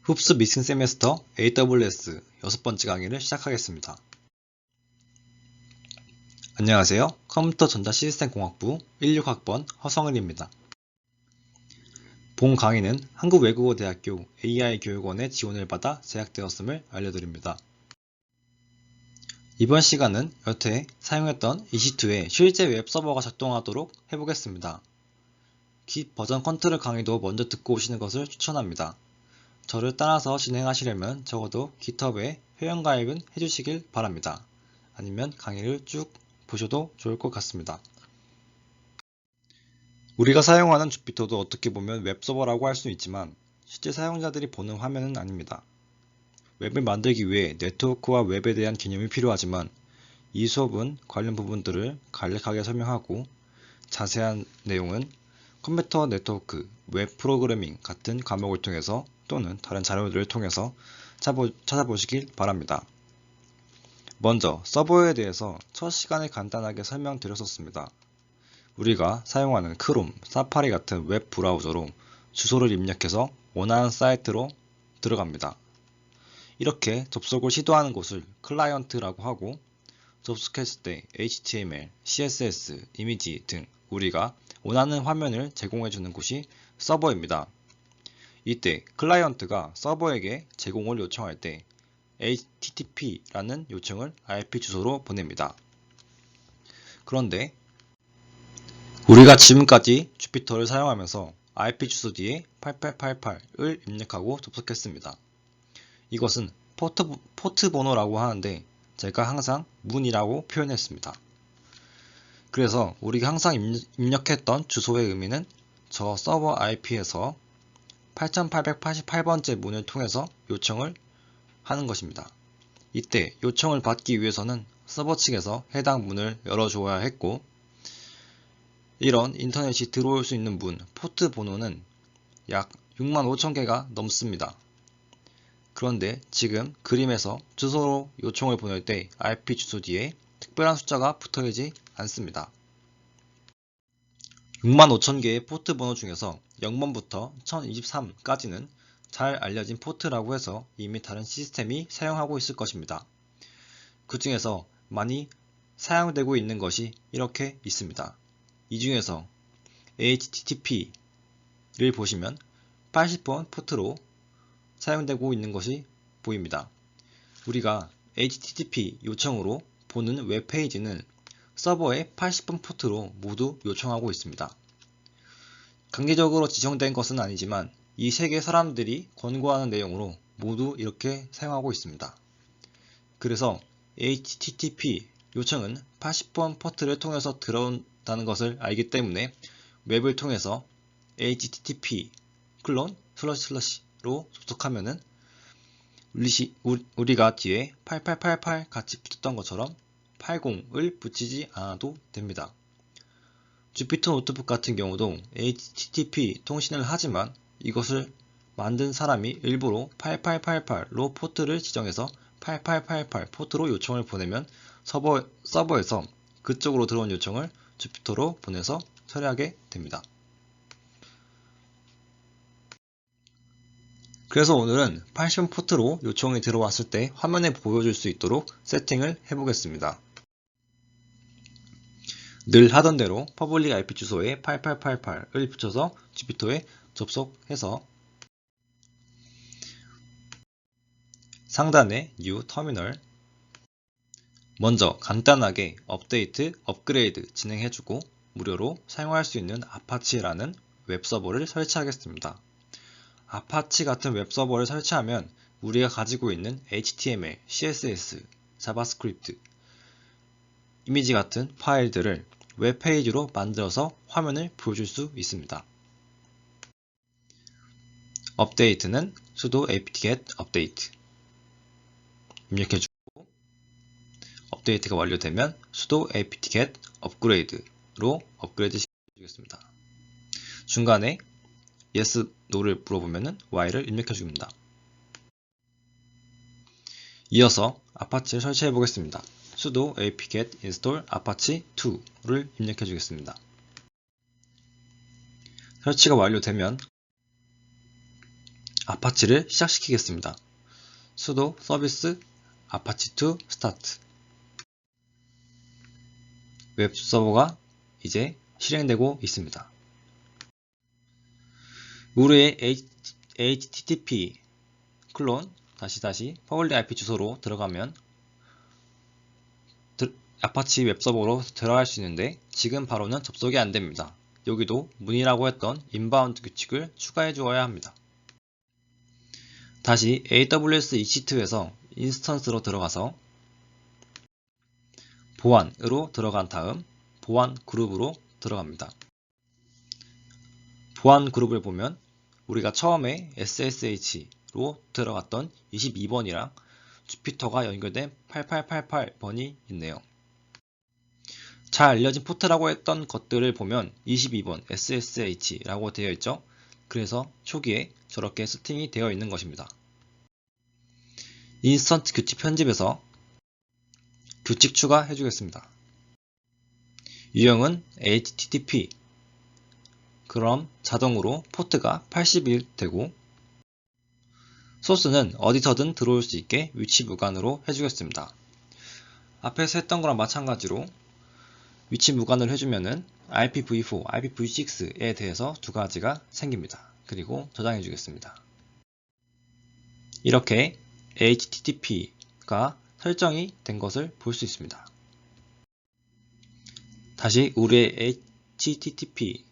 흡수 미싱 세메스터 AWS 6번째 강의를 시작하겠습니다. 안녕하세요. 컴퓨터 전자시스템공학부 16학번 허성은입니다. 본 강의는 한국외국어대학교 AI교육원의 지원을 받아 제작되었음을 알려드립니다. 이번 시간은 여태 사용했던 EC2의 실제 웹서버가 작동하도록 해보겠습니다. 깃 버전 컨트롤 강의도 먼저 듣고 오시는 것을 추천합니다. 저를 따라서 진행하시려면 적어도 깃허브에 회원가입은 해주시길 바랍니다. 아니면 강의를 쭉 보셔도 좋을 것 같습니다. 우리가 사용하는 주피터도 어떻게 보면 웹서버라고 할 수 있지만 실제 사용자들이 보는 화면은 아닙니다. 웹을 만들기 위해 네트워크와 웹에 대한 개념이 필요하지만 이 수업은 관련 부분들을 간략하게 설명하고 자세한 내용은 컴퓨터 네트워크, 웹 프로그래밍 같은 과목을 통해서 또는 다른 자료들을 통해서 찾아보시길 바랍니다. 먼저 서버에 대해서 첫 시간에 간단하게 설명드렸었습니다. 우리가 사용하는 크롬, 사파리 같은 웹 브라우저로 주소를 입력해서 원하는 사이트로 들어갑니다. 이렇게 접속을 시도하는 곳을 클라이언트라고 하고 접속했을 때 HTML, CSS, 이미지 등 우리가 원하는 화면을 제공해주는 곳이 서버입니다. 이때 클라이언트가 서버에게 제공을 요청할 때 HTTP라는 요청을 IP 주소로 보냅니다. 그런데 우리가 지금까지 주피터를 사용하면서 IP 주소 뒤에 8888을 입력하고 접속했습니다. 이것은 포트 번호라고 하는데 제가 항상 문이라고 표현했습니다. 그래서 우리가 항상 입력했던 주소의 의미는 저 서버 IP에서 8888번째 문을 통해서 요청을 하는 것입니다. 이때 요청을 받기 위해서는 서버 측에서 해당 문을 열어줘야 했고 이런 인터넷이 들어올 수 있는 문, 포트 번호는 약 65,000개가 넘습니다. 그런데 지금 그림에서 주소로 요청을 보낼 때 IP 주소 뒤에 특별한 숫자가 붙어있지 않습니다. 65,000개의 포트 번호 중에서 0번부터 1023까지는 잘 알려진 포트라고 해서 이미 다른 시스템이 사용하고 있을 것입니다. 그 중에서 많이 사용되고 있는 것이 이렇게 있습니다. 이 중에서 HTTP를 보시면 80번 포트로 사용되고 있는 것이 보입니다. 우리가 HTTP 요청으로 보는 웹페이지는 서버의 80번 포트로 모두 요청하고 있습니다. 강제적으로 지정된 것은 아니지만 이 세계 사람들이 권고하는 내용으로 모두 이렇게 사용하고 있습니다. 그래서 HTTP 요청은 80번 포트를 통해서 들어온다는 것을 알기 때문에 웹을 통해서 HTTP 로 접속하면은 우리가 뒤에 8888 같이 붙었던 것처럼 80을 붙이지 않아도 됩니다. 주피터 노트북 같은 경우도 HTTP 통신을 하지만 이것을 만든 사람이 일부러 8888로 포트를 지정해서 8888 포트로 요청을 보내면 서버에서 그쪽으로 들어온 요청을 주피터로 보내서 처리하게 됩니다. 그래서 오늘은 80번 포트로 요청이 들어왔을 때 화면에 보여줄 수 있도록 세팅을 해보겠습니다. 늘 하던 대로 퍼블릭 IP 주소에 8888을 붙여서 주피터에 접속해서 상단에 New 터미널 먼저 간단하게 업데이트, 업그레이드 진행해주고 무료로 사용할 수 있는 아파치라는 웹서버를 설치하겠습니다. 아파치 같은 웹서버를 설치하면 우리가 가지고 있는 HTML, CSS, 자바스크립트, 이미지 같은 파일들을 웹페이지로 만들어서 화면을 보여줄 수 있습니다. 업데이트는 sudo apt-get update 입력해주고 업데이트가 완료되면 sudo apt-get upgrade로 업그레이드 시켜주겠습니다. 중간에 yes, no를 물어보면 y를 입력해줍니다. 이어서 아파치를 설치해 보겠습니다. sudo apt-get install apache 2를 입력해 주겠습니다. 설치가 완료되면 아파치를 시작시키겠습니다. sudo service apache2 start. 웹서버가 이제 실행되고 있습니다. 우리의 http 클론 퍼블릭 IP 주소로 들어가면 아파치 웹서버로 들어갈 수 있는데 지금 바로는 접속이 안됩니다. 여기도 문의라고 했던 인바운드 규칙을 추가해 주어야 합니다. 다시 AWS EC2에서 인스턴스로 들어가서 보안으로 들어간 다음 보안 그룹으로 들어갑니다. 보안 그룹을 보면 우리가 처음에 SSH로 들어갔던 22번이랑 주피터가 연결된 8888번이 있네요. 잘 알려진 포트라고 했던 것들을 보면 22번 SSH라고 되어 있죠. 그래서 초기에 저렇게 세팅이 되어 있는 것입니다. 인스턴트 규칙 편집에서 규칙 추가해 주겠습니다. 유형은 HTTP. 그럼 자동으로 포트가 81 되고 소스는 어디서든 들어올 수 있게 위치 무관으로 해주겠습니다. 앞에서 했던 거랑 마찬가지로 위치 무관을 해주면은 IPv4, IPv6에 대해서 두 가지가 생깁니다. 그리고 저장해 주겠습니다. 이렇게 HTTP가 설정이 된 것을 볼 수 있습니다. 다시 우리의 HTTP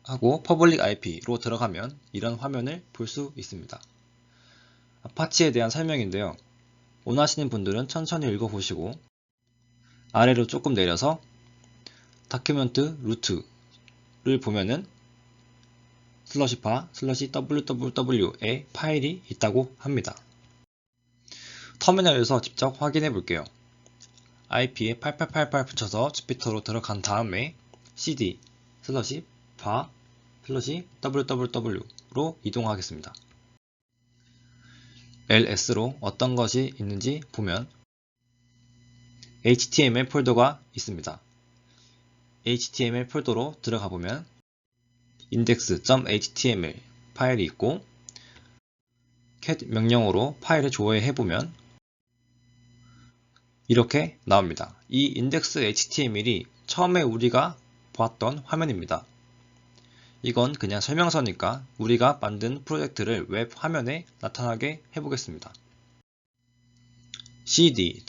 하고 퍼블릭 IP로 들어가면 이런 화면을 볼 수 있습니다. 아파치에 대한 설명인데요. 원하시는 분들은 천천히 읽어보시고 아래로 조금 내려서 다큐멘트 루트를 보면은 /www의 파일이 있다고 합니다. 터미널에서 직접 확인해 볼게요. IP에 8888 붙여서 주피터로 들어간 다음에 cd /var/www로 이동하겠습니다. ls로 어떤 것이 있는지 보면 html 폴더가 있습니다. html 폴더로 들어가 보면 index.html 파일이 있고 cat 명령어로 파일을 조회해 보면 이렇게 나옵니다. 이 index.html이 처음에 우리가 보았던 화면입니다. 이건 그냥 설명서니까 우리가 만든 프로젝트를 웹 화면에 나타나게 해보겠습니다. cd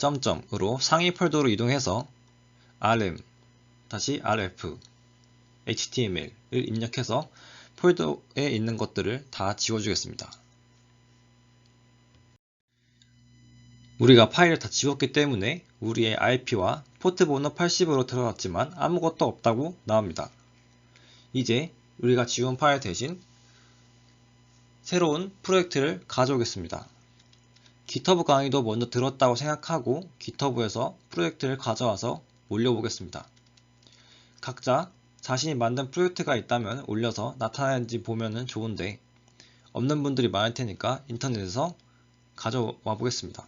으로 상위 폴더로 이동해서 rm rf html을 입력해서 폴더에 있는 것들을 다 지워주겠습니다. 우리가 파일을 다 지웠기 때문에 우리의 IP와 포트 번호 80으로 들어갔지만 아무것도 없다고 나옵니다. 이제 우리가 지운 파일 대신 새로운 프로젝트를 가져오겠습니다. GitHub 강의도 먼저 들었다고 생각하고 GitHub에서 프로젝트를 가져와서 올려보겠습니다. 각자 자신이 만든 프로젝트가 있다면 올려서 나타나는지 보면 좋은데 없는 분들이 많을 테니까 인터넷에서 가져와 보겠습니다.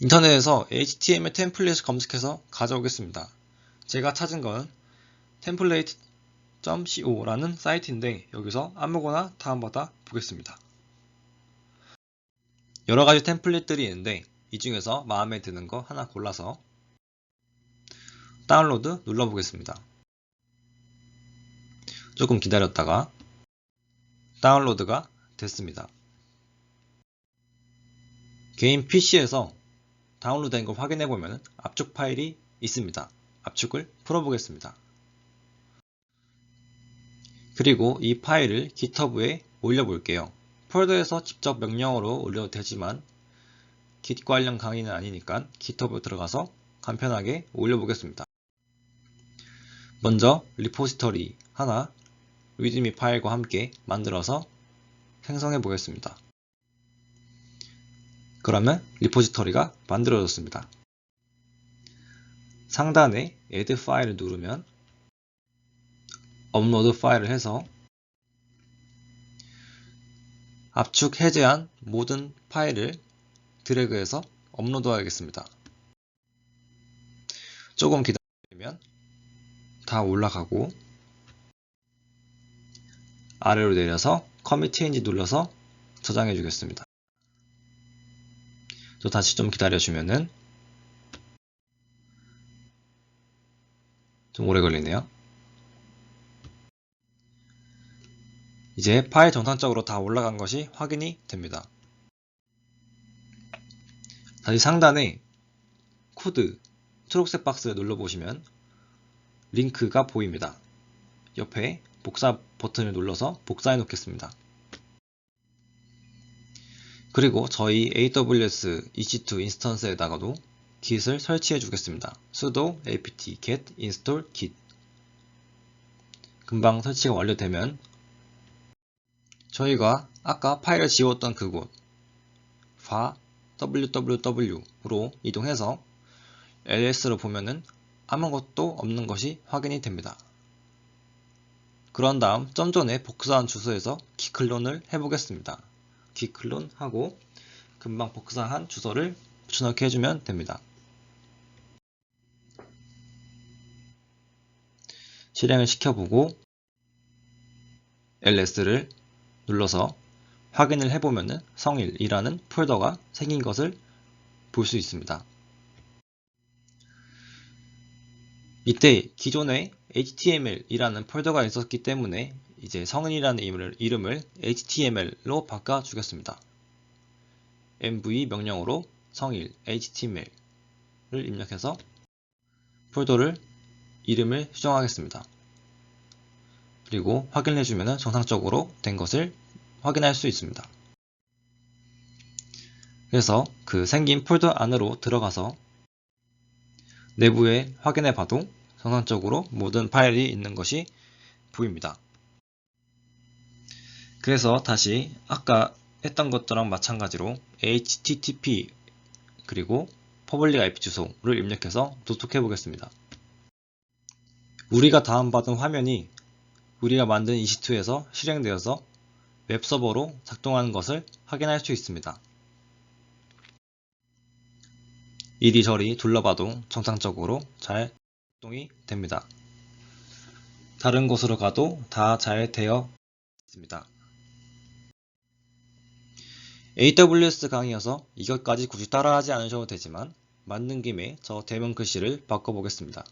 인터넷에서 HTML 템플릿을 검색해서 가져오겠습니다. 제가 찾은 건 template.co라는 사이트인데 여기서 아무거나 다운받아 보겠습니다. 여러가지 템플릿들이 있는데 이 중에서 마음에 드는 거 하나 골라서 다운로드 눌러보겠습니다. 조금 기다렸다가 다운로드가 됐습니다. 개인 PC에서 다운로드된 걸 확인해보면 압축 파일이 있습니다. 압축을 풀어보겠습니다. 그리고 이 파일을 GitHub에 올려볼게요. 폴더에서 직접 명령어로 올려도 되지만 Git 관련 강의는 아니니까 GitHub에 들어가서 간편하게 올려보겠습니다. 먼저 리포지터리 하나 readme 파일과 함께 만들어서 생성해 보겠습니다. 그러면 리포지터리가 만들어졌습니다. 상단에 add 파일을 누르면 업로드 파일을 해서 압축 해제한 모든 파일을 드래그해서 업로드하겠습니다. 조금 기다리면 다 올라가고 아래로 내려서 커밋 체인지 눌러서 저장해 주겠습니다. 또 다시 좀 기다려주면은 좀 오래 걸리네요. 이제 파일 정상적으로 다 올라간 것이 확인이 됩니다. 다시 상단에 코드 초록색 박스를 눌러보시면 링크가 보입니다. 옆에 복사 버튼을 눌러서 복사해 놓겠습니다. 그리고 저희 AWS EC2 인스턴스에다가도 git을 설치해 주겠습니다. sudo apt-get install git. 금방 설치가 완료되면 저희가 아까 파일을 지웠던 그곳 www로 이동해서 ls로 보면은 아무것도 없는 것이 확인이 됩니다. 그런 다음 좀 전에 복사한 주소에서 gclon을 해보겠습니다. gclone 하고 금방 복사한 주소를 붙여넣기 해주면 됩니다. 실행을 시켜보고 ls를 눌러서 확인을 해보면 성일이라는 폴더가 생긴 것을 볼 수 있습니다. 이때 기존에 html이라는 폴더가 있었기 때문에 이제 성일이라는 이름을 html로 바꿔주겠습니다. mv 명령어로 성일 html을 입력해서 폴더를 이름을 수정하겠습니다. 그리고 확인해주면 정상적으로 된 것을 확인할 수 있습니다. 그래서 그 생긴 폴더 안으로 들어가서 내부에 확인해 봐도 정상적으로 모든 파일이 있는 것이 보입니다. 그래서 다시 아까 했던 것들랑 마찬가지로 http 그리고 퍼블릭 IP 주소를 입력해서 도둑해 보겠습니다. 우리가 다운받은 화면이 우리가 만든 EC2에서 실행되어서 웹서버로 작동하는 것을 확인할 수 있습니다. 이리저리 둘러봐도 정상적으로 잘 작동이 됩니다. 다른 곳으로 가도 다 잘 되어 있습니다. AWS 강의여서 이것까지 굳이 따라하지 않으셔도 되지만 만든 김에 저 대문 글씨를 바꿔보겠습니다.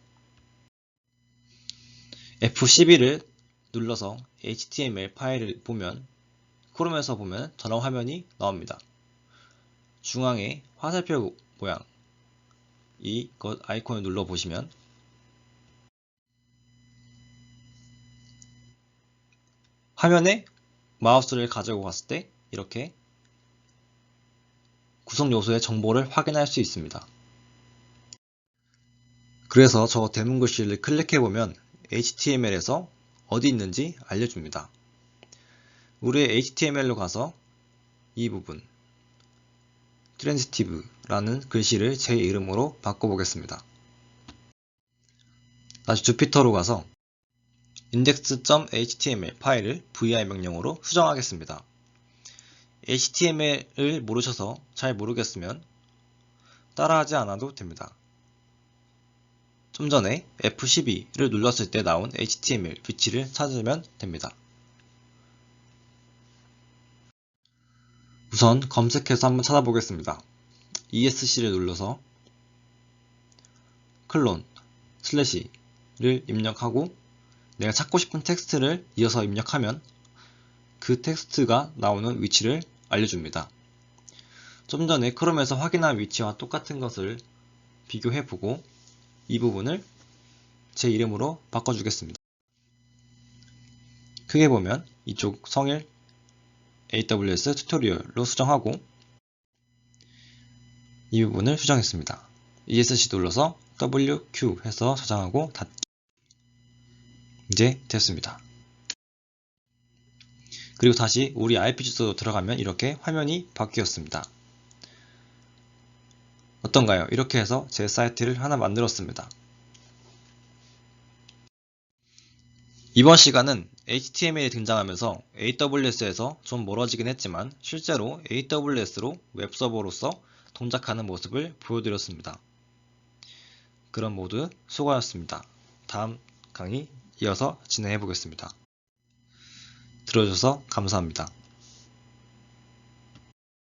F12를 눌러서 HTML 파일을 보면 크롬에서 보면 전원 화면이 나옵니다. 중앙에 화살표 모양 이것 아이콘을 눌러보시면 화면에 마우스를 가지고 갔을 때 이렇게 구성 요소의 정보를 확인할 수 있습니다. 그래서 저 대문 글씨를 클릭해보면 HTML에서 어디 있는지 알려줍니다. 우리의 HTML로 가서 이 부분 트랜지티브라는 글씨를 제 이름으로 바꿔보겠습니다. 다시 주피터로 가서 index.html 파일을 vi 명령어로 수정하겠습니다. HTML을 모르셔서 잘 모르겠으면 따라하지 않아도 됩니다. 좀 전에 F12를 눌렀을 때 나온 HTML 위치를 찾으면 됩니다. 우선 검색해서 한번 찾아보겠습니다. ESC를 눌러서 클론 슬래시를 입력하고 내가 찾고 싶은 텍스트를 이어서 입력하면 그 텍스트가 나오는 위치를 알려줍니다. 좀 전에 크롬에서 확인한 위치와 똑같은 것을 비교해보고 이 부분을 제 이름으로 바꿔주겠습니다. 크게 보면 이쪽 성일 AWS 튜토리얼로 수정하고 이 부분을 수정했습니다. ESC 눌러서 WQ 해서 저장하고 닫기. 이제 됐습니다. 그리고 다시 우리 IP 주소로 들어가면 이렇게 화면이 바뀌었습니다. 어떤가요? 이렇게 해서 제 사이트를 하나 만들었습니다. 이번 시간은 HTML이 등장하면서 AWS에서 좀 멀어지긴 했지만 실제로 AWS로 웹서버로서 동작하는 모습을 보여드렸습니다. 그럼 모두 수고하셨습니다. 다음 강의 이어서 진행해 보겠습니다. 들어주셔서 감사합니다.